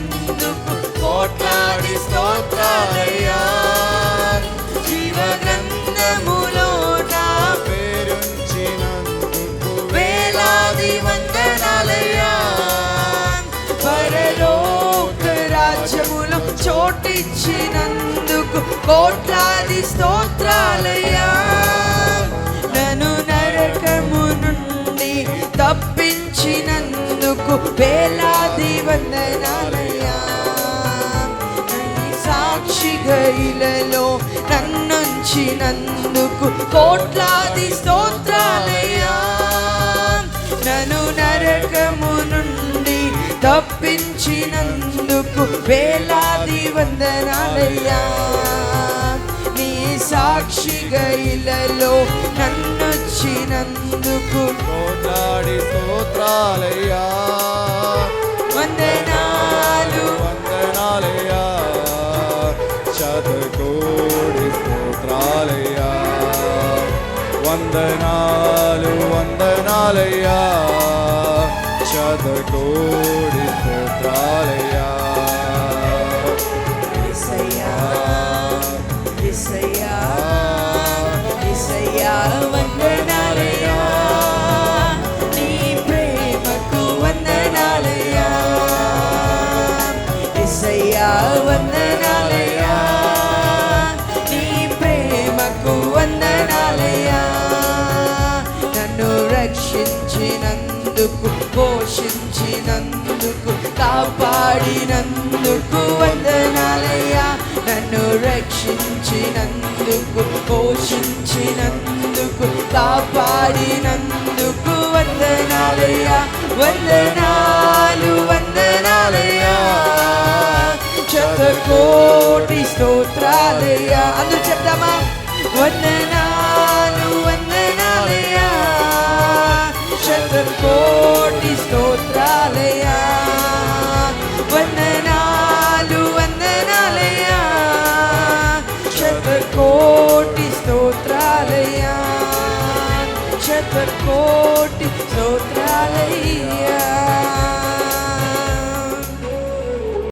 రక్షించినందుకు కోట్లాది స్తోత్రాలయ్యా. జీవ గ్రంథములో నా పేరుంచినందుకు వేలాది వందనాలయ్యా. పరలోక రాజ్యములో చోటిచ్చినందుకు కోట్లాది స్తోత్రాలయ్యా. నన్ను నరకము నుండి తప్పించినందుకు వేలాది వందనాలయ్యా. సాక్షిగా ఇలలో నన్నుంచినందుకు కోట్లాది స్తోత్రాలయ్యా. నన్ను నరకము నుండి తప్పించినందుకు వేలాది వందనాలయ్యా. నీ సాక్షిగా ఇలలో నన్నుంచినందుకు కోట్లాది స్తోత్రాలయ్యా. వందనాలు వందనాలయ్యా. శతకోటి స్తోత్రాలయ్యా. వందనాలు వందనాలయ్యా. శతకోటి స్తోత్రాలయ్యా. యేసయ్యా యేసయ్యా యేసయ్యా వందనాలయ్యా. నీ ప్రేమకు వందనాలయ్యా. యేసయ్యా వందనాలయ్యా. నీ ప్రేమకు వందనాలయ్యా. నన్ను రక్షించినందుకు పోషించినందుకు కాపాడినందుకు వందనాలయ్యా. నన్ను రక్షించినందుకు పోషించినందుకు కాపాడినందుకు వందనాలయ్యా. వందనాలు వందనాలయ్యా. శతకోటి స్తోత్రాలయ్యా. అందరూ చెప్తామా? వందనాలు వందనాలయ్యా. శతకోటి స్తోత్రాలయ్యా. వందనాలు వందనాలయ్యా. శతకోటి స్తోత్రాలయ్యా. శతకోటి స్తోత్రాలయ్యా.